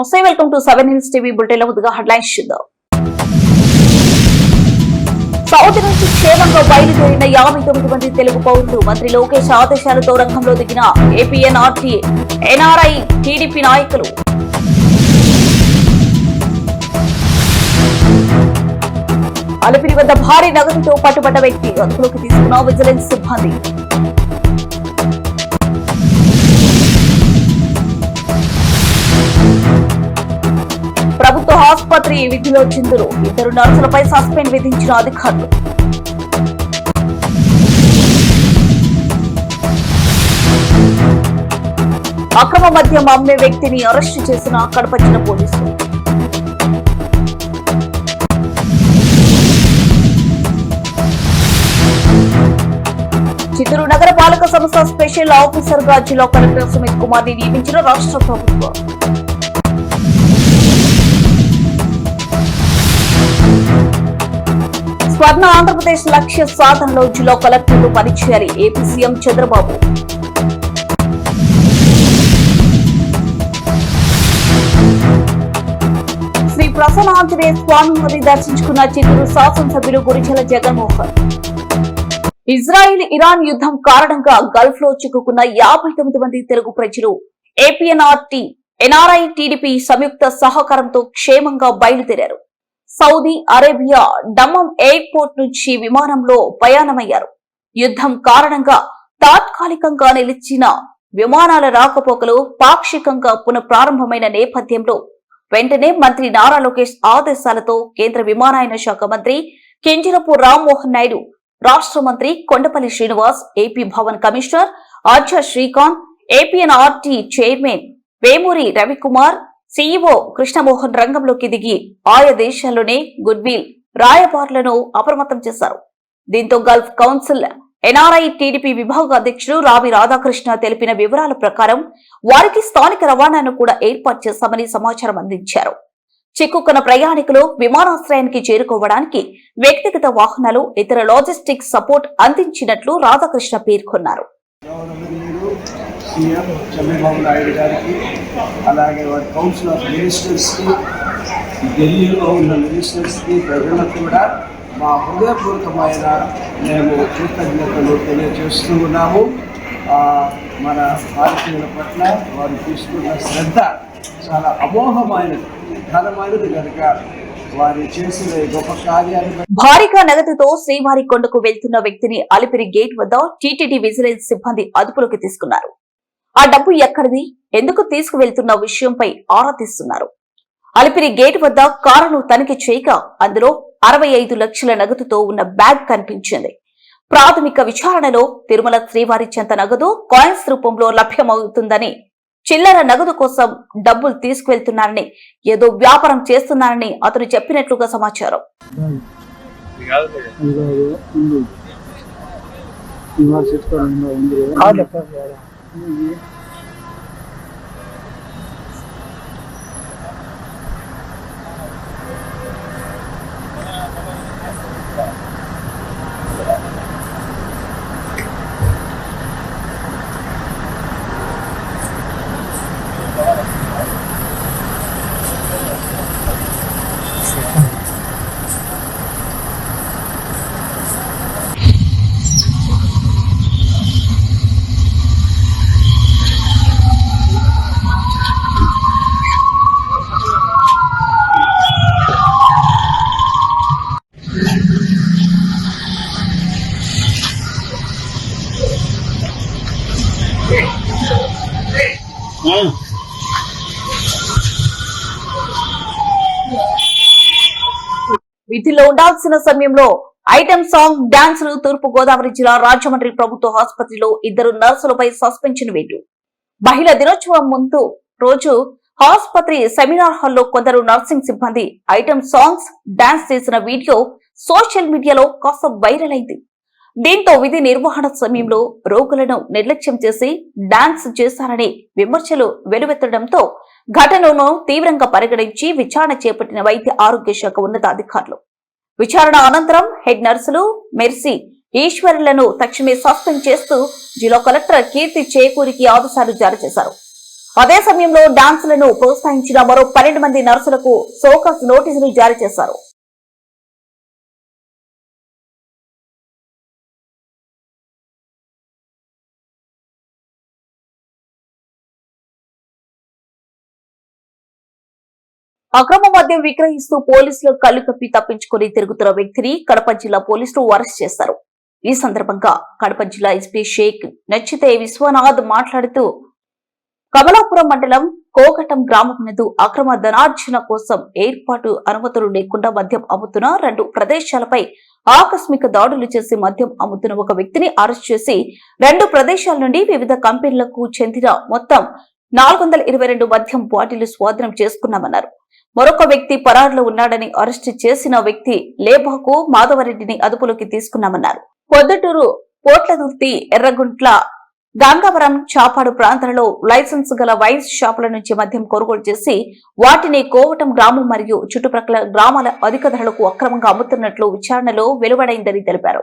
నమస్తే, welcome to 7 news TV bulletin. ముందుగా headlines చూద్దాం. సౌదీ నుంచి క్షేమంగా బయలుదేరిన 59 మంది తెలుగు పౌరులు. మంత్రి లోకేష్ ఆదేశాలతో రంగంలో దిగిన ఏపీఎన్ఆర్టీ, ఎన్ఆర్ఐ, టీడీపీ నాయకులు. అలిపిరి వద్ద భారీ నగదుతో పట్టుబడ్డ వ్యక్తి. అదుపులోకి తీసుకున్న విజిలెన్స్ సిబ్బంది. ప్రభుత్వ ఆసుపత్రి విధిలో చిందులు. 2 నర్సులపై సస్పెండ్ విధించిన అధికారులు. అక్రమ మద్యం అమ్మే వ్యక్తిని అరెస్టు చేసిన కడప జిల్లా పోలీసులు. చిత్తూరు నగర పాలక సంస్థ స్పెషల్ ఆఫీసర్ గా జిల్లా కలెక్టర్ సుమిత్ కుమార్ ని నియమించిన రాష్ట్ర ప్రభుత్వం. స్వర్ణ ఆంధ్రప్రదేశ్ లక్ష్య సాధనలో జిల్లా కలెక్టర్లు పనిచేయాలి. AP CM Chandrababu. శ్రీ ప్రసన్న ఆంజనేయ స్వామివారిని దర్శించుకున్న చిత్తూరు శాసనసభ్యులు గురిజల జగన్మోహన్. ఇజ్రాయిల్ ఇరాన్ యుద్ధం కారణంగా గల్ఫ్ లో చిక్కుకున్న 59 మంది తెలుగు ప్రజలు ఏపీఎన్ఆర్టీ, ఎన్ఆర్ఐ, టీడీపీ సంయుక్త సహకారంతో క్షేమంగా బయలుదేరారు. సౌదీ అరేబియా డమ్మం ఎయిర్పోర్ట్ నుంచి విమానంలో ప్రయాణమయ్యారు. యుద్ధం కారణంగా తాత్కాలికంగా నిలిచిన విమానాల రాకపోకలు పాక్షికంగా పునఃప్రారంభమైన నేపథ్యంలో వెంటనే మంత్రి నారా లోకేష్ ఆదేశాలతో కేంద్ర విమానయాన శాఖ మంత్రి కింజరపు రామ్మోహన్ నాయుడు, రాష్ట్ర మంత్రి Kondapalli Srinivas, AP Bhavan commissioner Archer Srikanth, APNRT chairman Vemuri Ravikumar, CEO Krishnamohan రంగంలోకి దిగి ఆయా దేశాల్లోనే గుడ్విల్ రాయబారులను అప్రమత్తం చేశారు. దీంతో గల్ఫ్ కౌన్సిల్ ఎన్ఆర్ఐ టీడీపీ విభాగ అధ్యక్షుడు రావి రాధాకృష్ణ తెలిపిన వివరాల ప్రకారం వారికి స్థానిక రవాణాను కూడా ఏర్పాటు చేశామని సమాచారం అందించారు. చిక్కుకున్న ప్రయాణికులు విమానాశ్రయానికి చేరుకోవడానికి వ్యక్తిగత వాహనాలు, ఇతర లాజిస్టిక్స్ సపోర్ట్ అందించినట్లు రాధాకృష్ణ పేర్కొన్నారు. సీఎం చంద్రబాబు నాయుడు గారికి, అలాగే వారి కౌన్సిల్ ఆఫ్ మినిస్టర్స్కి, ఢిల్లీలో ఉన్న మినిస్టర్స్కి, ప్రజలకు కూడా మా హృదయపూర్వకమైన మేము కృతజ్ఞతలు తెలియజేస్తూ ఉన్నాము. మన భారతీయుల పట్ల వారు తీసుకున్న శ్రద్ధ చాలా అమోఘమైనది, ఘనమైనది కనుక వారు చేసిన గొప్ప కార్యాలు. భారీగా నగదుతో శ్రీవారి కొండకు వెళ్తున్న వ్యక్తిని అలిపిరి గేట్ వద్ద టీటీడీ విజిలెన్స్ సిబ్బంది అదుపులోకి తీసుకున్నారు. ఆ డబ్బు ఎక్కడిది, ఎందుకు తీసుకువెళ్తున్న విషయంపై ఆరా తీస్తున్నారు. అలిపిరి గేట్ వద్ద కారును తనిఖీ చేయగా అందులో 65 లక్షల నగదుతో ఉన్న బ్యాగ్ కనిపించింది. ప్రాథమిక విచారణలో తిరుమల శ్రీవారి చెంత నగదు కాయిన్స్ రూపంలో లభ్యమవుతుందని, చిల్లర నగదు కోసం డబ్బులు తీసుకువెళ్తున్నారని, ఏదో వ్యాపారం చేస్తున్నారని అతను చెప్పినట్లుగా సమాచారం. విధిలో ఉండాల్సిన సమయంలో ఐటెం సాంగ్ డాన్సులు. తూర్పు గోదావరి జిల్లా రాజమండ్రి ప్రభుత్వ ఆసుపత్రిలో 2 నర్సులపై సస్పెన్షన్ వేటు. మహిళా దినోత్సవం ముందు రోజు ఆసుపత్రి సెమినార్ హాల్లో కొందరు నర్సింగ్ సిబ్బంది ఐటెం సాంగ్స్ డాన్స్ చేసిన వీడియో సోషల్ మీడియాలో కాస్త వైరల్ అయింది. దీంతో విధి నిర్వహణ సమయంలో రోగులను నిర్లక్ష్యం చేసి డాన్స్ చేశారని విమర్శలు వెలువెత్తడంతో ఘటనను తీవ్రంగా పరిగణించి విచారణ చేపట్టిన వైద్య ఆరోగ్య శాఖ ఉన్నతాధికారులు. విచారణ అనంతరం హెడ్ నర్సులు మెర్సీ ఈశ్వర్లను తక్షణమే సస్పెండ్ చేస్తూ జిల్లా కలెక్టర్ కీర్తి చేకూరికి ఆదేశాలు జారీ చేశారు. అదే సమయంలో డాన్సులను ప్రోత్సహించిన మరో 12 మంది నర్సులకు సోకస్ నోటీసులు జారీ చేశారు. అక్రమ మద్యం విక్రయిస్తూ పోలీసులు కళ్లు కప్పి తప్పించుకుని తిరుగుతున్న వ్యక్తిని కడప జిల్లా పోలీసులు అరెస్ట్ చేశారు. ఈ సందర్భంగా కడప జిల్లా ఎస్పీ షేక్ నచ్చితే విశ్వనాథ్ మాట్లాడుతూ కమలాపురం మండలం కోకటం గ్రామం నందు అక్రమ ధనార్జన కోసం ఏర్పాటు అనుమతులు లేకుండా మద్యం అమ్ముతున్న 2 ప్రదేశాలపై ఆకస్మిక దాడులు చేసి మద్యం అమ్ముతున్న ఒక వ్యక్తిని అరెస్ట్ చేసి 2 ప్రదేశాల నుండి వివిధ కంపెనీలకు చెందిన మొత్తం 422 మద్యం బాటిల్ స్వాధీనం చేసుకున్నామన్నారు. మరొక వ్యక్తి పరారులో ఉన్నాడని అరెస్టు చేసిన వ్యక్తి లేబాకు మాధవరెడ్డిని అదుపులోకి తీసుకున్నామన్నారు. పొద్దుటూరు, పోట్లదుర్తి, ఎర్రగుంట్ల, గంగవరం, చాపాడు ప్రాంతాలలో లైసెన్స్ గల వైన్ షాపుల నుంచి మద్యం కొనుగోలు చేసి వాటిని కోవటం గ్రామం మరియు చుట్టుప్రక్కల గ్రామాల అధిక ధరలకు అక్రమంగా అమ్ముతున్నట్లు విచారణలో వెలువడైందని తెలిపారు.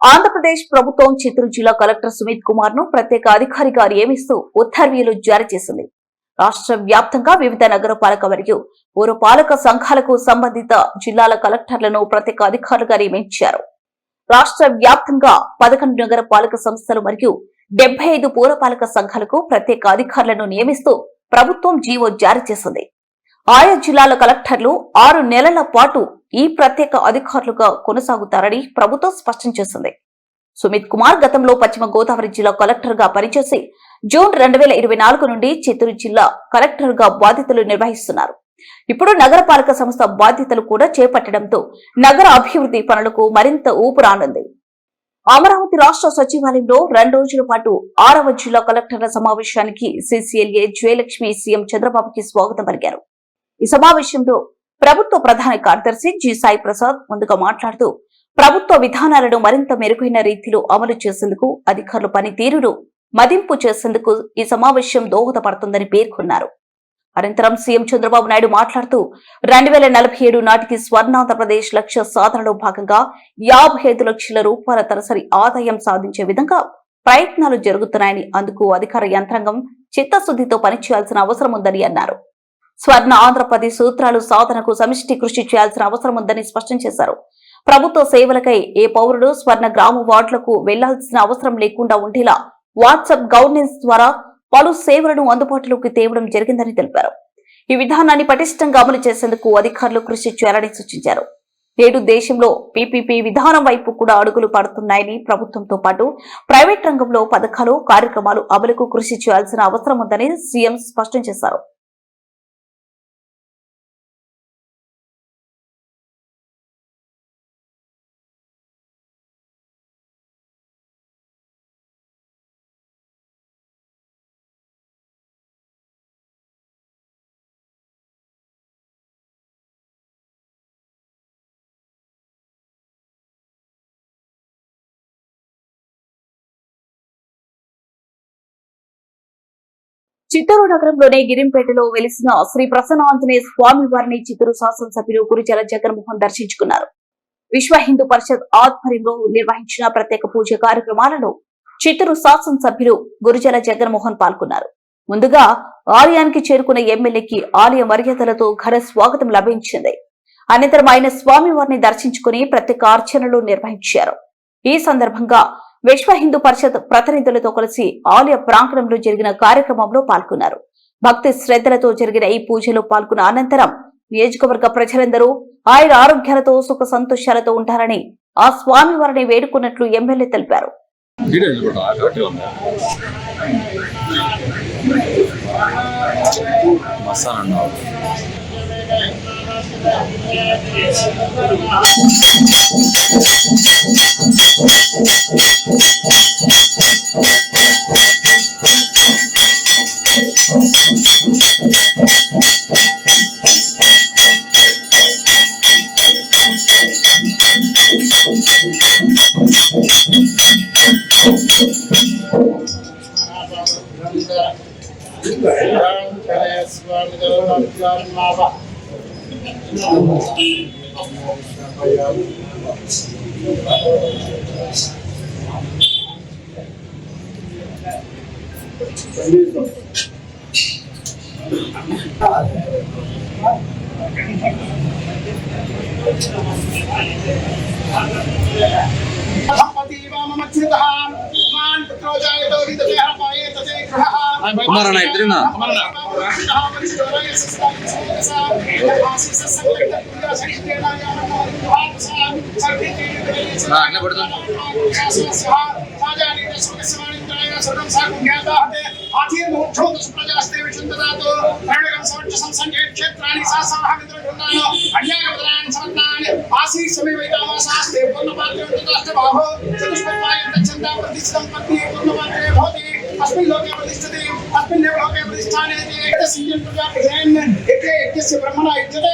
ఆంధ్రప్రదేశ్ ప్రభుత్వం చిత్తూరు జిల్లా కలెక్టర్ సుమిత్ కుమార్ ను ప్రత్యేక అధికారిగా నియమిస్తూ ఉత్తర్వులు జారీ చేసింది. రాష్ట్ర వ్యాప్తంగా వివిధ నగరపాలక మరియు పురపాలక సంఘాలకు సంబంధిత జిల్లాల కలెక్టర్లను ప్రత్యేక అధికారులుగా నియమించారు. రాష్ట్ర వ్యాప్తంగా 11 నగరపాలక సంస్థలు మరియు 75 పురపాలక సంఘాలకు ప్రత్యేక అధికారులను నియమిస్తూ ప్రభుత్వం జీవో జారీ చేసింది. ఆయా జిల్లాల కలెక్టర్లు 6 నెలల పాటు ఈ ప్రత్యేక అధికారులుగా కొనసాగుతారని ప్రభుత్వం స్పష్టం చేసింది. సుమిత్ కుమార్ గతంలో పశ్చిమ గోదావరి జిల్లా కలెక్టర్ గా పనిచేసి జూన్ 2024 నుండి చిత్తూరు జిల్లా కలెక్టర్ గా బాధ్యతలు నిర్వహిస్తున్నారు. ఇప్పుడు నగరపాలక సంస్థ బాధ్యతలు కూడా చేపట్టడంతో నగర అభివృద్ధి పనులకు మరింత ఊపు రానుంది. అమరావతి రాష్ట్ర సచివాలయంలో 2 రోజుల పాటు 6వ జిల్లా కలెక్టర్ల సమావేశానికి CCLA జయలక్ష్మి సీఎం చంద్రబాబుకి స్వాగతం పలికారు. ఈ సమావేశంలో ప్రభుత్వ ప్రధాన కార్యదర్శి జి సాయి ప్రసాద్ ముందుగా మాట్లాడుతూ ప్రభుత్వ విధానాలను మరింత మెరుగైన రీతిలో అమలు చేసేందుకు అధికారుల పనితీరును మదింపు చేసేందుకు ఈ సమావేశం దోహదపడుతుందని పేర్కొన్నారు. అనంతరం సీఎం చంద్రబాబు నాయుడు మాట్లాడుతూ 2047 నాటికి స్వర్ణాంధ్రప్రదేశ్ లక్ష్య సాధనలో భాగంగా 55 లక్షల రూపాయల తలసరి ఆదాయం సాధించే విధంగా ప్రయత్నాలు జరుగుతున్నాయని, అందుకు అధికార యంత్రాంగం చిత్తశుద్ధితో పనిచేయాల్సిన అవసరం ఉందని అన్నారు. స్వర్ణ ఆంధ్రప్రదేశ్ సూత్రాలు సాధనకు సమిష్టి కృషి చేయాల్సిన అవసరం ఉందని స్పష్టం చేశారు. ప్రభుత్వ సేవలకై ఏ పౌరుడు స్వర్ణ గ్రామ వార్డులకు వెళ్లాల్సిన అవసరం లేకుండా ఉండేలా వాట్సాప్ గవర్నెన్స్ ద్వారా పలు సేవలను అందుబాటులోకి తేవడం జరిగిందని తెలిపారు. ఈ విధానాన్ని పటిష్టంగా అమలు చేసేందుకు అధికారులు కృషి చేయాలని సూచించారు. నేడు దేశంలో PPP విధానం వైపు కూడా అడుగులు పడుతున్నాయని, ప్రభుత్వంతో పాటు ప్రైవేట్ రంగంలో పథకాలు, కార్యక్రమాలు అమలుకు కృషి చేయాల్సిన అవసరం ఉందని సీఎం స్పష్టం చేశారు. చిత్తూరు నగరంలోని గిరింపేటలో వెలిసిన శ్రీ ప్రసన్నాంజనేయ స్వామి వారిని చిత్తూరు శాసనసభ్యులు గురిజల జగన్మోహన్ దర్శించుకున్నారు. విశ్వ హిందూ పరిషత్ ఆధ్వర్యంలో నిర్వహించిన ప్రత్యేక పూజ కార్యక్రమాలలో చిత్తూరు శాసనసభ్యులు గురిజల జగన్మోహన్ పాల్గొన్నారు. ముందుగా ఆలయానికి చేరుకున్న ఎమ్మెల్యేకి ఆలయ మర్యాదలతో ఘన స్వాగతం లభించింది. అనంతరం ఆయన స్వామివారిని దర్శించుకుని ప్రత్యేక అర్చనలు నిర్వహించారు. ఈ సందర్భంగా విశ్వ హిందూ పరిషత్ ప్రతినిధులతో కలిసి ఆలయ ప్రాంగణంలో జరిగిన కార్యక్రమంలో పాల్గొన్నారు. భక్తి శ్రద్ధలతో జరిగిన ఈ పూజలో పాల్గొన్న అనంతరం నియోజకవర్గ ప్రజలందరూ ఆయన ఆరోగ్యాలతో సుఖ సంతోషాలతో ఉంటారని ఆ స్వామి వారిని వేడుకున్నట్లు ఎమ్మెల్యే తెలిపారు. కుమారన్న ఇద్దరేనా అట్లా పడుతుంది अस्मिन् लोके प्रतिष्ठते अस्मिन् लोके प्रतिष्ठाने यज्ञस्य ब्रह्मणा युज्यते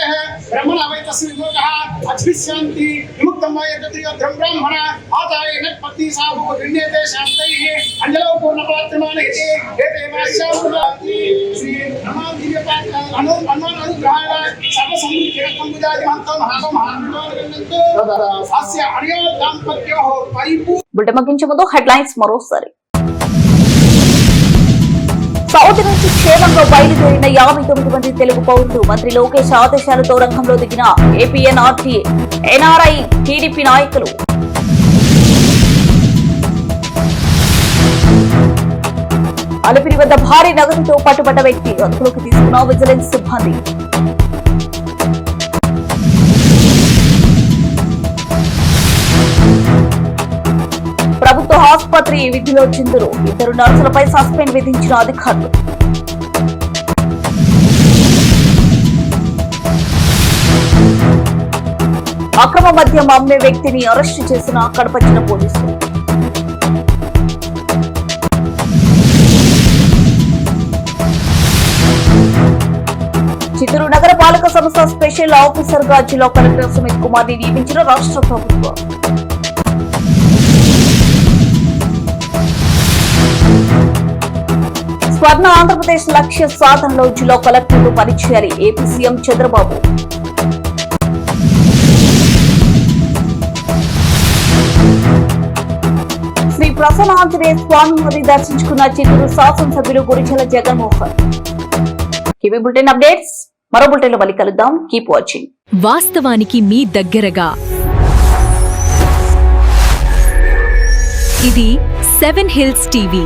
ब्रह्मणा वै तस्मिन् लोकः अच्विष्यन्ति विमुक्तं वै यद्यत्रं ब्रह्मण आदाय नक्पति साभो गृह्यते शान्तैः अञ्जलौ पूर्णपात्रमाने इति एते वास्यावुदाति श्री नमादिव्यपात्र हनुमान अनुग्रहाय सर्वसम्मुखिरकं बुजाति महन्तं महागम अस्य अणियो दाम्पत्योः परिपूर्ण బులెటిన్ ముగించే ముందు హెడ్లైన్స్ మరోసారి. సౌదీ నుంచి క్షేమంగా బయలుదేరిన 59 మంది తెలుగు పౌరులు మంత్రి లోకేష్ ఆదేశాలతో రంగంలో దిగిన ఏపీఎన్ఆర్టీ ఎన్ఆర్ఐ టీడీపీ నాయకులు. అలిపిరి వద్ద భారీ నగదుతో పట్టుబడ్డ వ్యక్తి అదుపులోకి తీసుకున్న విజిలెన్స్ సిబ్బంది. ప్రభుత్వ ఆసుపత్రి విధిలో చిందులు 2 నర్సులపై సస్పెండ్ విధించిన అధికారులు. అక్రమ మద్యం అమ్మే వ్యక్తిని అరెస్టు చేసిన కడప జిల్లా పోలీసులు. చిత్తూరు నగర పాలక సంస్థ స్పెషల్ ఆఫీసర్ గా జిల్లా కలెక్టర్ సుమిత్ కుమార్ ని నియమించిన రాష్ట్ర ప్రభుత్వం. స్వర్ణ ఆంధ్రప్రదేశ్ లక్ష్య సాధనలో జిల్లా కలెక్టర్లు పనిచేయాలి ఏపీ సీఎం చంద్రబాబు. శ్రీ ప్రసన్న ఆంజనేయ స్వామి వారిని దర్శించుకున్న చిత్తూరు శాసనసభ్యులు గురిజల జగన్మోహన్. ఇవి బులెటిన్ అప్డేట్స్. మరో బులెటిన్ లో మళ్ళీ కలుద్దాం. Keep watching. వాస్తవానికి మీ దగ్గరగా ఇది 7 హిల్స్ టీవీ.